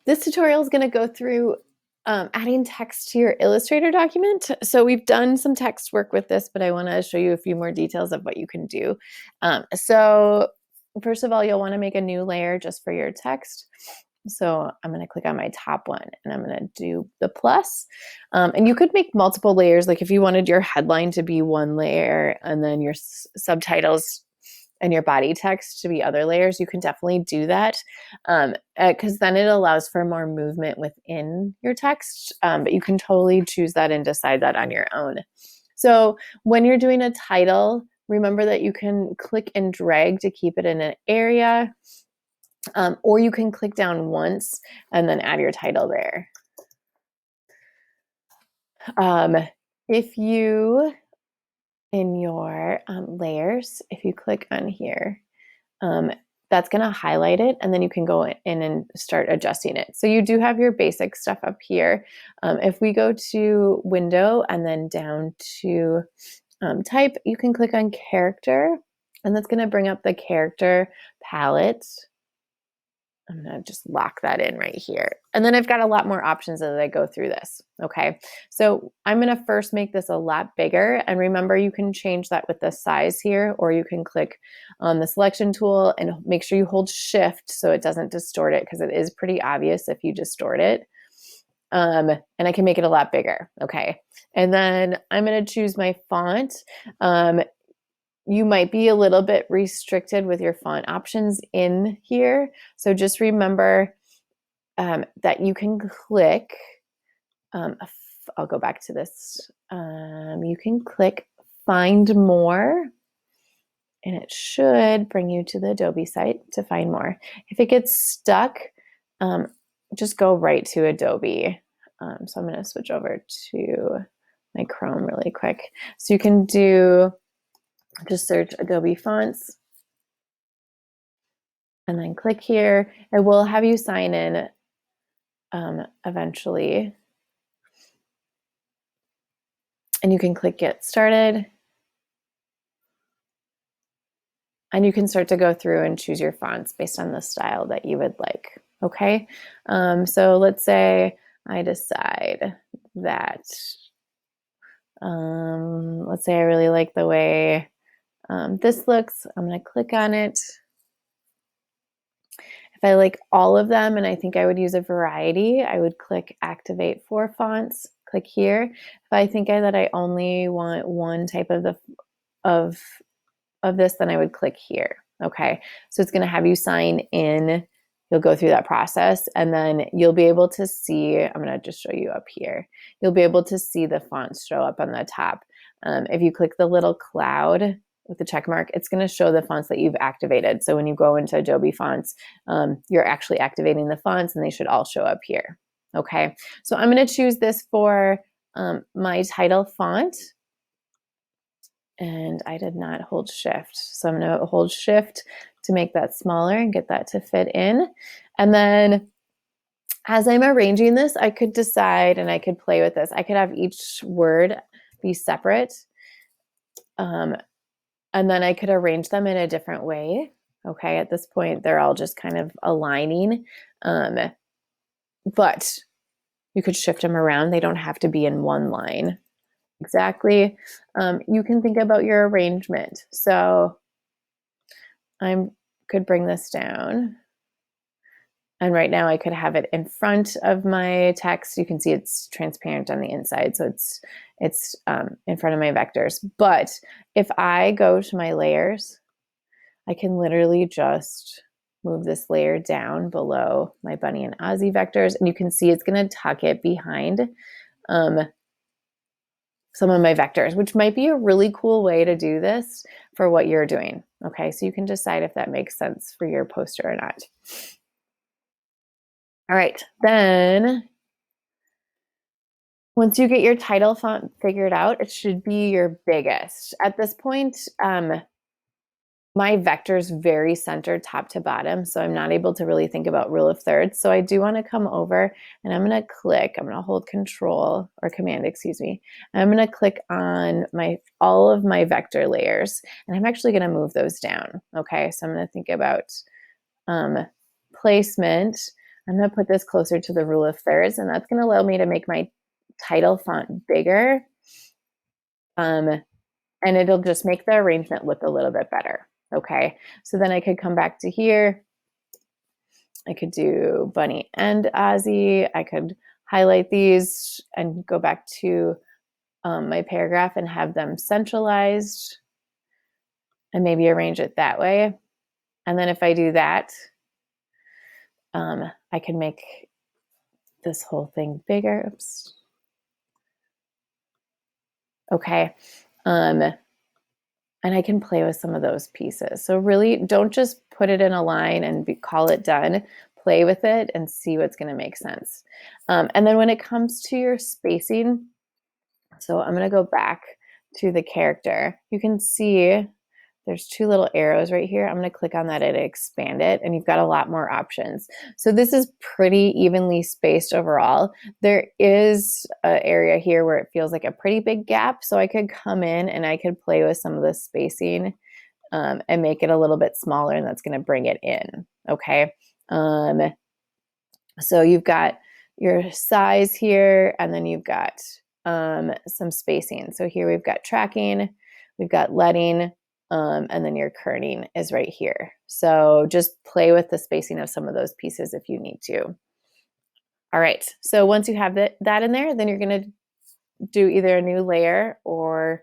This tutorial is going to go through adding text to your Illustrator document. So we've done some text work with this, but I want to show you a few more details of what you can do. So first of all, you'll want to make a new layer just for your text. So I'm going to click on my top one and I'm going to do the plus. And you could make multiple layers. Like if you wanted your headline to be one layer and then your subtitles and your body text to be other layers, you can definitely do that because then it allows for more movement within your text. But you can totally choose that and decide that on your own. So when you're doing a title, remember that you can click and drag to keep it in an area. Or you can click down once and then add your title there. If you, in your layers, if you click on here, that's going to highlight it, and then you can go in and start adjusting it. So you do have your basic stuff up here. If we go to window and then down to type, you can click on character, and that's going to bring up the character palette. I'm going to just lock that in right here. And then I've got a lot more options as I go through this. Okay, so I'm going to first make this a lot bigger. And remember, you can change that with the size here, or you can click on the selection tool and make sure you hold shift so it doesn't distort it, because it is pretty obvious if you distort it. And I can make it a lot bigger. Okay, and then I'm going to choose my font. You might be a little bit restricted with your font options in here. So just remember that you can click, I'll go back to this. You can click find more, and it should bring you to the Adobe site to find more. If it gets stuck, just go right to Adobe. So I'm going to switch over to my Chrome really quick. So you can just search Adobe fonts and then click here. It will have you sign in eventually. And you can click get started. And you can start to go through and choose your fonts based on the style that you would like. Okay, so let's say I decide that, let's say I really like the way this looks. I'm going to click on it. If I like all of them and I think I would use a variety, I would click activate for fonts, click here. If I think that I only want one type of this, then I would click here. Okay, so it's going to have you sign in. You'll go through that process, and then you'll be able to see, I'm going to just show you up here. You'll be able to see the fonts show up on the top. If you click the little cloud with the check mark, it's going to show the fonts that you've activated. So when you go into Adobe Fonts, you're actually activating the fonts, and they should all show up here. Okay, so I'm going to choose this for my title font. And I did not hold shift. So I'm going to hold shift to make that smaller and get that to fit in. And then as I'm arranging this, I could decide, and I could play with this. I could have each word be separate. And then I could arrange them in a different way. Okay, at this point, they're all just kind of aligning. But you could shift them around. They don't have to be in one line. Exactly. You can think about your arrangement. So I could bring this down. And right now I could have it in front of my text. You can see it's transparent on the inside. So it's in front of my vectors. But if I go to my layers, I can literally just move this layer down below my Bunny and Ozzy vectors. And you can see it's going to tuck it behind some of my vectors, which might be a really cool way to do this for what you're doing. Okay, so you can decide if that makes sense for your poster or not. All right, then once you get your title font figured out, it should be your biggest. At this point, my vector's very centered top to bottom, so I'm not able to really think about rule of thirds. So I do want to come over and I'm going to click, I'm going to hold control or command, excuse me. And I'm going to click on all of my vector layers, and I'm actually going to move those down. Okay, so I'm going to think about placement. I'm going to put this closer to the rule of thirds, and that's going to allow me to make my title font bigger. And it'll just make the arrangement look a little bit better. Okay, so then I could come back to here. I could do Bunny and Ozzy. I could highlight these and go back to my paragraph and have them centralized and maybe arrange it that way. And then if I do that, I can make this whole thing bigger. Oops. Okay. And I can play with some of those pieces. So really don't just put it in a line and call it done. Play with it and see what's going to make sense. And then when it comes to your spacing, so I'm going to go back to the character. You can see there's two little arrows right here. I'm going to click on that and expand it, and you've got a lot more options. So this is pretty evenly spaced overall. There is an area here where it feels like a pretty big gap, so I could come in and I could play with some of the spacing and make it a little bit smaller, and that's going to bring it in. Okay. So you've got your size here, and then you've got some spacing. So here we've got tracking, we've got letting, and then your kerning is right here. So just play with the spacing of some of those pieces if you need to. All right, so once you have that in there, then you're going to do either a new layer, or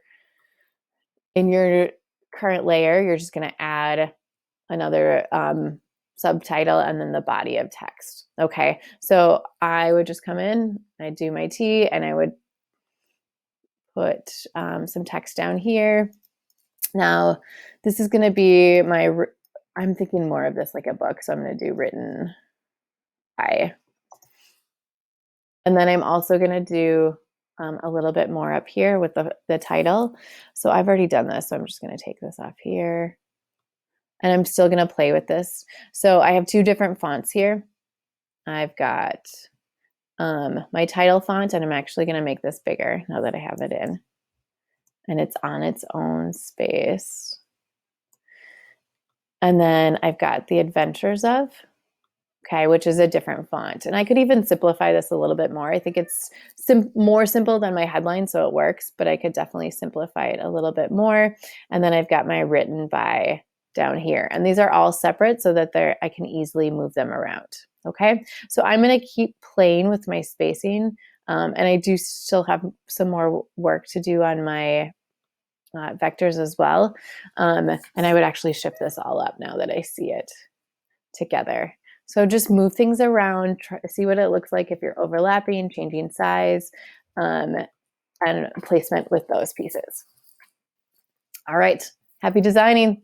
in your current layer, you're just going to add another subtitle and then the body of text. Okay, so I would just come in, I'd do my T, and I would put some text down here. Now, this is going to be I'm thinking more of this like a book, so I'm going to do written by. And then I'm also going to do a little bit more up here with the title. So I've already done this, so I'm just going to take this off here. And I'm still going to play with this. So I have two different fonts here. I've got my title font, and I'm actually going to make this bigger now that I have it in. And it's on its own space. And then I've got the Adventures of, okay, which is a different font. And I could even simplify this a little bit more. I think it's more simple than my headline, so it works, but I could definitely simplify it a little bit more. And then I've got my written by down here. And these are all separate so that I can easily move them around. Okay, so I'm going to keep playing with my spacing. And I do still have some more work to do on my vectors as well. And I would actually shift this all up now that I see it together. So just move things around, try to see what it looks like if you're overlapping, changing size, and placement with those pieces. All right, happy designing.